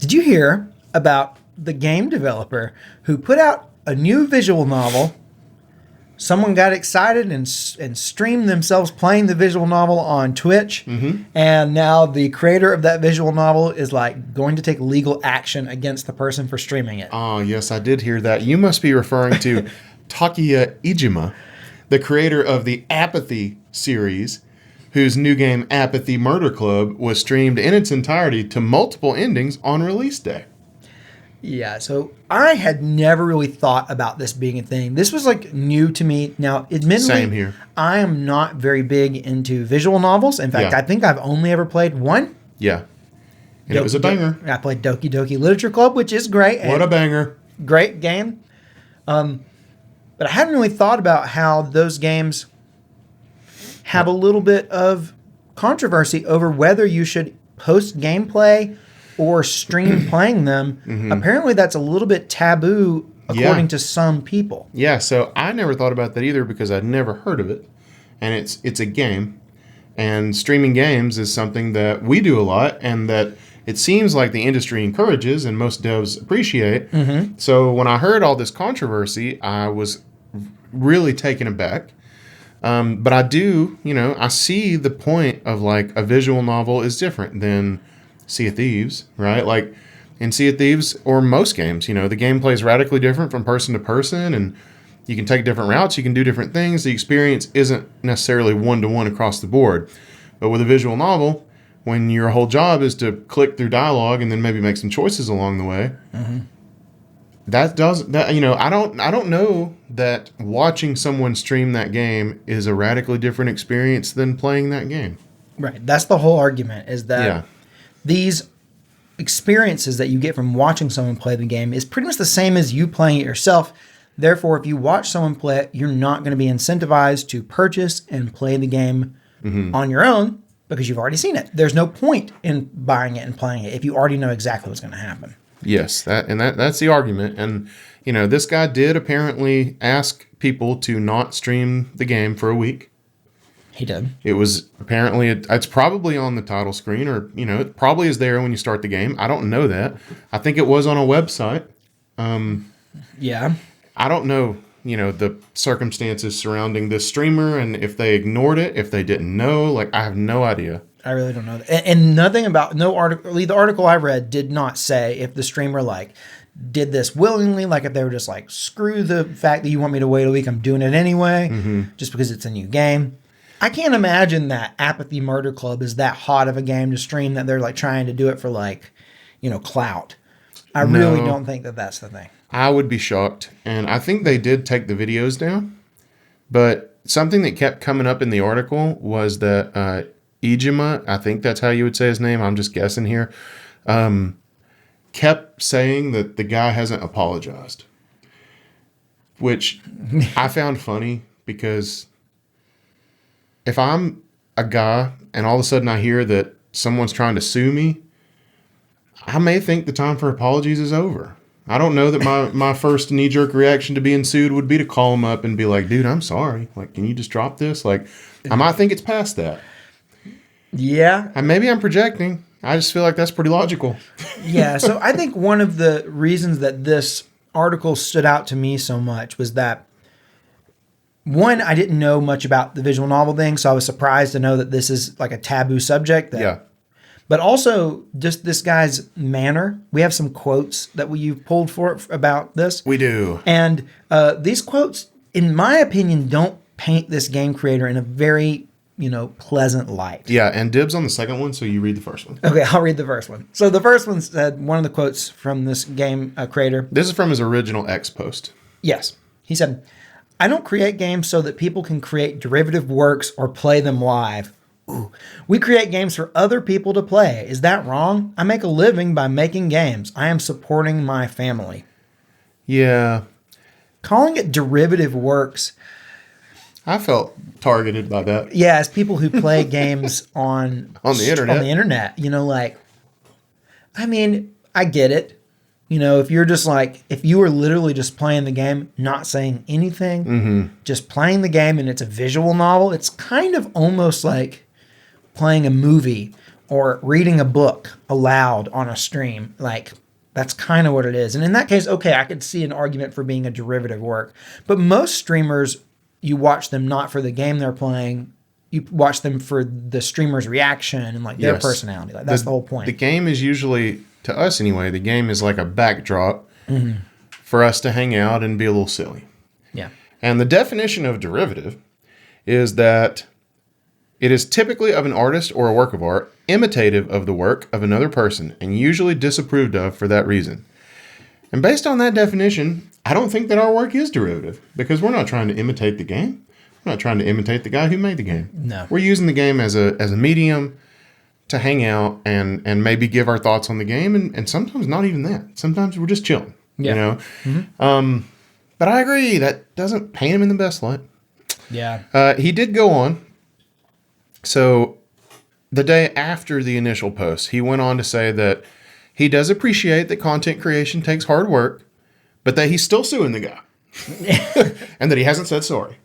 Did you hear about the game developer who put out a new visual novel? Someone got excited and streamed themselves playing the visual novel on Twitch. Mm-hmm. And now the creator of that visual novel is like going to take legal action against the person for streaming it. Oh, yes, I did hear that. You must be referring to Takiya Iijima, the creator of the Apathy series, whose new game Apathy Murder Club was streamed in its entirety to multiple endings on release day. Yeah, so I had never really thought about this being a thing. This was like new to me. Now, admittedly, Same here. I am not very big into visual novels. In fact, Yeah. I think I've only ever played one. Yeah. And it was a banger. I played Doki Doki Literature Club, which is great. What a banger. Great game. But I hadn't really thought about how those games have a little bit of controversy over whether you should post gameplay or stream playing them. Mm-hmm. Apparently that's a little bit taboo according to some people. Yeah, so I never thought about that either because I'd never heard of it. And it's a game. And streaming games is something that we do a lot and that it seems like the industry encourages and most devs appreciate. Mm-hmm. So when I heard all this controversy, I was really taken aback. But I do, I see the point of like a visual novel is different than Sea of Thieves, right? Like in Sea of Thieves or most games, the gameplay is radically different from person to person and you can take different routes, you can do different things. The experience isn't necessarily one-to-one across the board. But with a visual novel, when your whole job is to click through dialogue and then maybe make some choices along the way, mm-hmm. I don't know that watching someone stream that game is a radically different experience than playing that game. Right. That's the whole argument is that these experiences that you get from watching someone play the game is pretty much the same as you playing it yourself. Therefore, if you watch someone play it, you're not going to be incentivized to purchase and play the game on your own because you've already seen it. There's no point in buying it and playing it if you already know exactly what's going to happen. Yes, that's the argument. And, this guy did apparently ask people to not stream the game for a week. He did. It was apparently, it's probably on the title screen or, it probably is there when you start the game. I don't know that. I think it was on a website. Yeah. I don't know, the circumstances surrounding this streamer and if they ignored it, if they didn't know, like I have no idea. I really don't know. And nothing about, no article, the article I read did not say if the streamer did this willingly, like if they were just like, screw the fact that you want me to wait a week, I'm doing it anyway, just because it's a new game. I can't imagine that Apathy Murder Club is that hot of a game to stream that they're like trying to do it for clout. I really don't think that that's the thing. I would be shocked. And I think they did take the videos down. But something that kept coming up in the article was that Iijima, I think that's how you would say his name, I'm just guessing here, kept saying that the guy hasn't apologized. Which I found funny because if I'm a guy and all of a sudden I hear that someone's trying to sue me, I may think the time for apologies is over. I don't know that my first knee-jerk reaction to being sued would be to call him up and be like, dude, I'm sorry. Like, can you just drop this? Like, I might think it's past that. Yeah. And maybe I'm projecting. I just feel like that's pretty logical. Yeah. So I think one of the reasons that this article stood out to me so much was that, one, I didn't know much about the visual novel thing, so I was surprised to know that this is like a taboo subject. But also, just this guy's manner. We have some quotes that you've pulled for about this. We do. And these quotes, in my opinion, don't paint this game creator in a very, pleasant light. Yeah, and dibs on the second one, so you read the first one. Okay, I'll read the first one. So the first one said, one of the quotes from this game creator. This is from his original X post. Yes. He said, "I don't create games so that people can create derivative works or play them live. Ooh. We create games for other people to play. Is that wrong? I make a living by making games. I am supporting my family." Yeah. Calling it derivative works. I felt targeted by that. Yeah, as people who play games on the internet. On the internet, I get it. If you're just if you were literally just playing the game, not saying anything, just playing the game and it's a visual novel, it's kind of almost like playing a movie or reading a book aloud on a stream, like that's kind of what it is. And in that case, okay, I could see an argument for being a derivative work. But most streamers, you watch them not for the game they're playing. You watch them for the streamer's reaction and like their personality. Like that's the whole point. The game is usually, to us anyway, the game is like a backdrop for us to hang out and be a little silly. Yeah. And the definition of derivative is that it is typically of an artist or a work of art, imitative of the work of another person, and usually disapproved of for that reason. And based on that definition, I don't think that our work is derivative, because we're not trying to imitate the game. We're not trying to imitate the guy who made the game. No. We're using the game as a medium to hang out and maybe give our thoughts on the game, and sometimes not even that. Sometimes we're just chilling, you know? But I agree, that doesn't paint him in the best light. Yeah. He did go on. So the day after the initial post, he went on to say that he does appreciate that content creation takes hard work, but that he's still suing the guy and that he hasn't said sorry.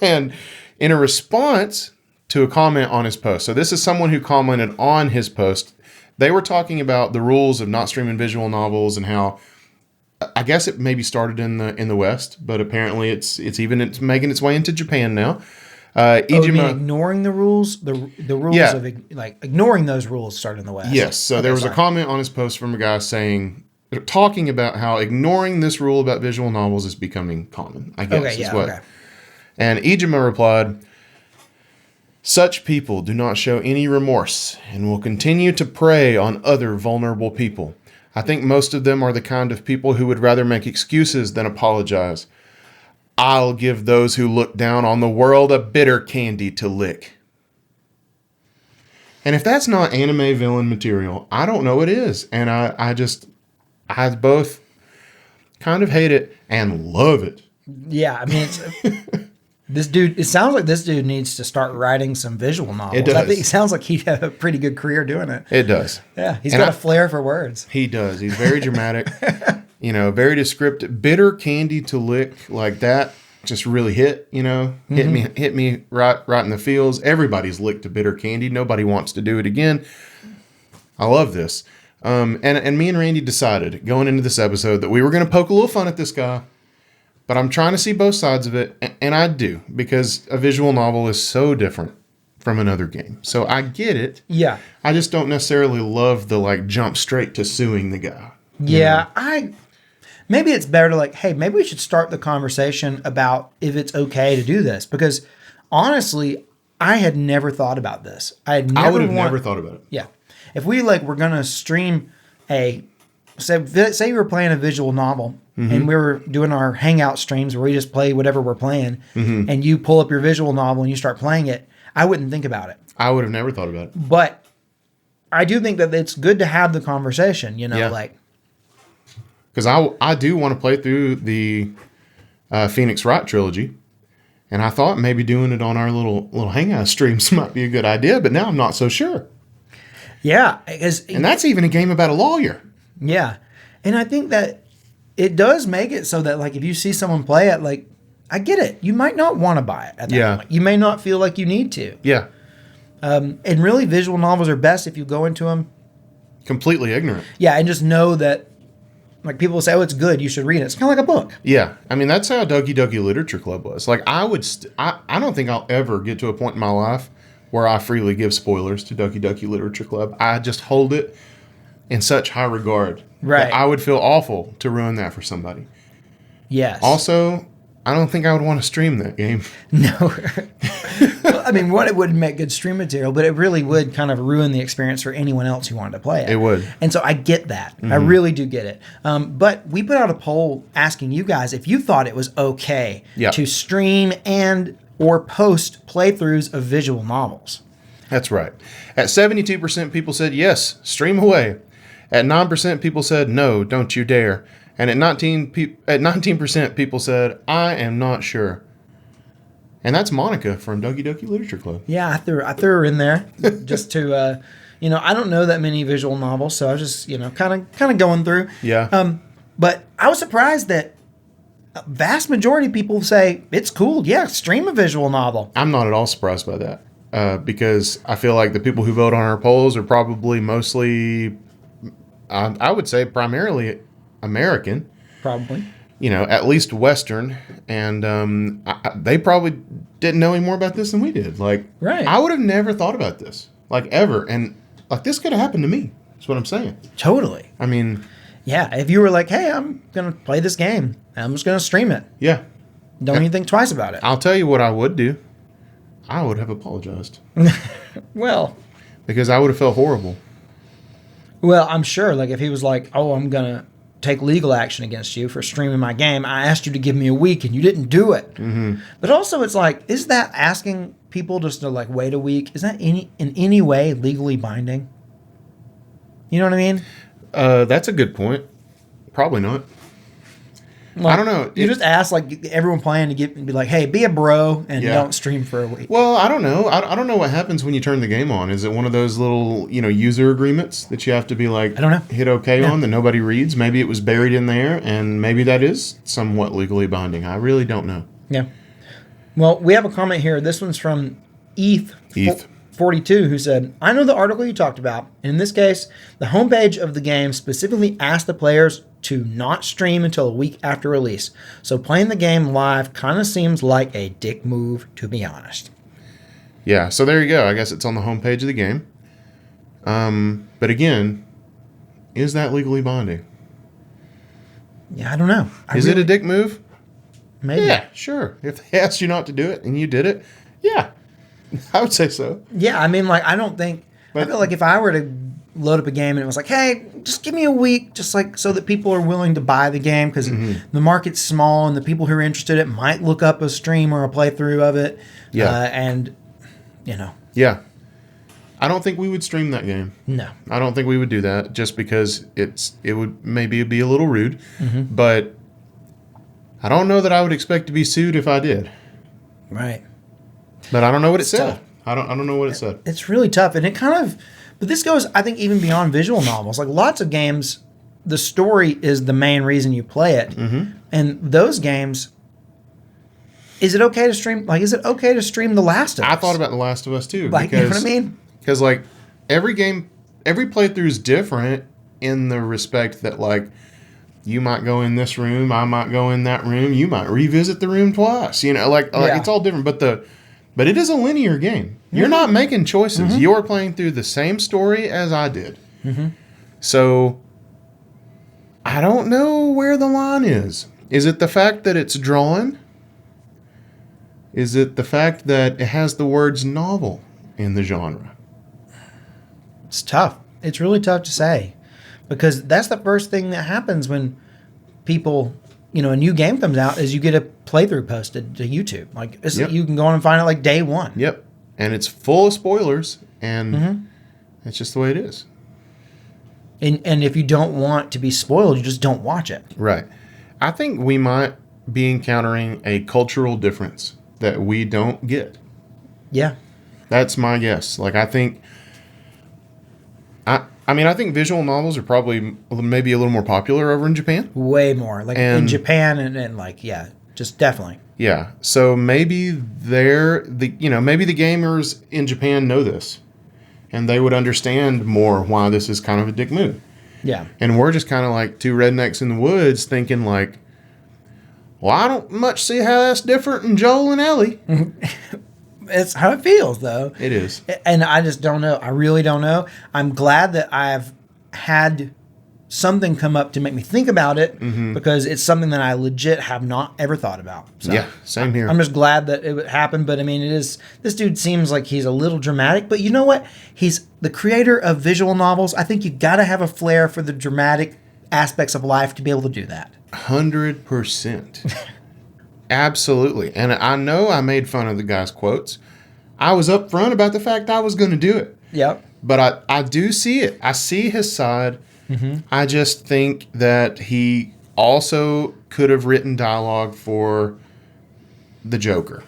And in a response to a comment on his post, so this is someone who commented on his post, they were talking about the rules of not streaming visual novels and how, I guess it maybe started in the West, but apparently it's making its way into Japan now. Iijima, ignoring the rules, the rules of like ignoring those rules started in the West. Yes. So there was a comment on his post from a guy talking about how ignoring this rule about visual novels is becoming common, I guess. And Iijima replied, "Such people do not show any remorse and will continue to prey on other vulnerable people. I think most of them are the kind of people who would rather make excuses than apologize. I'll give those who look down on the world a bitter candy to lick." And if that's not anime villain material, I don't know what is. And I both kind of hate it and love it. Yeah, I mean, it sounds like this dude needs to start writing some visual novels. It does. I think it sounds like he'd have a pretty good career doing it. It does. Yeah, he's got a flair for words. He does. He's very dramatic. Very descriptive. Bitter candy to lick, like that just really hit, hit me right in the feels. Everybody's licked a bitter candy. Nobody wants to do it again. I love this. And me and Randy decided going into this episode that we were going to poke a little fun at this guy, but I'm trying to see both sides of it. And I do, because a visual novel is so different from another game. So I get it. Yeah. I just don't necessarily love the jump straight to suing the guy. Yeah. Maybe it's better to hey, maybe we should start the conversation about if it's okay to do this, because honestly, I had never thought about this. I would have never thought about it. Yeah. If we were going to stream say you were playing a visual novel and we were doing our hangout streams where we just play whatever we're playing and you pull up your visual novel and you start playing it, I wouldn't think about it. I would have never thought about it. But I do think that it's good to have the conversation, because I do want to play through the Phoenix Wright trilogy, and I thought maybe doing it on our little hangout streams might be a good idea, but now I'm not so sure. Yeah, and that's even a game about a lawyer. Yeah, and I think that it does make it so that if you see someone play it, I get it. You might not want to buy it at that point. You may not feel like you need to. Yeah. And really, visual novels are best if you go into them completely ignorant. Yeah, and just know that. People will say, "Oh, it's good. You should read it." It's kind of like a book. Yeah, I mean that's how Doki Doki Literature Club was. I don't think I'll ever get to a point in my life where I freely give spoilers to Doki Doki Literature Club. I just hold it in such high regard. Right. That I would feel awful to ruin that for somebody. Yes. Also, I don't think I would want to stream that game. No. Well, I mean, it wouldn't make good stream material, but it really would kind of ruin the experience for anyone else who wanted to play it. It would. And so I get that. I really do get it. But we put out a poll asking you guys if you thought it was okay to stream and or post playthroughs of visual novels. That's right. At 72%, people said yes, stream away. At 9%, people said no, don't you dare. And at 19%, people said, I am not sure. And that's Monica from Doki Doki Literature Club. Yeah, I threw her in there just to, I don't know that many visual novels, so I was just, kind of going through. Yeah. But I was surprised that a vast majority of people say it's cool. Yeah, stream a visual novel. I'm not at all surprised by that. because I feel like the people who vote on our polls are probably mostly, I would say, primarily American. Probably. At least Western, and they probably didn't know any more about this than we did. Like, right. I would have never thought about this, like, ever, and like this could have happened to me. That's what I'm saying. Totally. I mean, yeah. If you were like, "Hey, I'm gonna play this game. I'm just gonna stream it." Yeah. Don't even think twice about it. I'll tell you what I would do. I would have apologized. Well, because I would have felt horrible. Well, I'm sure. Like, if he was like, "Oh, I'm gonna take legal action against you for streaming my game. I asked you to give me a week and you didn't do it." Mm-hmm. But also, it's like, is that asking people just to like wait a week? Is that in any way legally binding? You know what I mean? That's a good point. Probably not. Like, I don't know. You just ask like everyone playing to be like, "Hey, be a bro and don't stream for a week." Well, I don't know. I don't know what happens when you turn the game on. Is it one of those little, user agreements that you have to be like, I don't know. hit OK on that nobody reads? Maybe it was buried in there, and maybe that is somewhat legally binding. I really don't know. Yeah. Well, we have a comment here. This one's from Eth. 42, who said, "I know the article you talked about. And in this case, the homepage of the game specifically asked the players to not stream until a week after release. So playing the game live kind of seems like a dick move, to be honest." Yeah, so there you go. I guess it's on the homepage of the game. But again, is that legally binding? Yeah, I don't know. Is it a dick move? Maybe. Yeah, sure. If they asked you not to do it and you did it, yeah, I would say so. Yeah, I mean, like, I feel like if I were to load up a game and it was like, "Hey, just give me a week," just like so that people are willing to buy the game because the market's small and the people who are interested in it might look up a stream or a playthrough of it. Yeah. Yeah. I don't think we would stream that game. No. I don't think we would do that just because it would maybe be a little rude. Mm-hmm. But I don't know that I would expect to be sued if I did. Right. But I don't know what it said. I don't know what it said. It's really tough, and but this goes, I think, even beyond visual novels. Like lots of games, the story is the main reason you play it, and those games. Is it okay to stream? Like, is it okay to stream The Last of Us? I thought about The Last of Us too. Like, you know what I mean? Because like every playthrough is different in the respect that like you might go in this room, I might go in that room, you might revisit the room twice. Like it's all different, but it is a linear game. You're not making choices. You're playing through the same story as I did. So I don't know where the line is. Is it the fact that it's drawn? Is it the fact that it has the words novel in the genre? It's tough. It's really tough to say. Because that's the first thing that happens when people, a new game comes out is you get a playthrough posted to YouTube. Like, you can go on and find it like day one. Yep. And it's full of spoilers, and it's just the way it is. And if you don't want to be spoiled, you just don't watch it. Right. I think we might be encountering a cultural difference that we don't get. Yeah. That's my guess. Like, I think visual novels are probably maybe a little more popular over in Japan. Way more. Like in Japan and like, yeah, just definitely. Yeah. So maybe maybe the gamers in Japan know this and they would understand more why this is kind of a dick move. Yeah. And we're just kind of like two rednecks in the woods thinking like, well, I don't much see how that's different than Joel and Ellie. It's how it feels, though. It is. And I just don't know. I really don't know. I'm glad that I've had something come up to make me think about it because it's something that I legit have not ever thought about. So yeah, same here. I'm just glad that it happened. But I mean, this dude seems like he's a little dramatic. But you know what? He's the creator of visual novels. I think you got to have a flair for the dramatic aspects of life to be able to do that. 100%. Absolutely. And I know I made fun of the guy's quotes. I was upfront about the fact I was going to do it. Yep. But I do see it. I see his side. I just think that he also could have written dialogue for the Joker.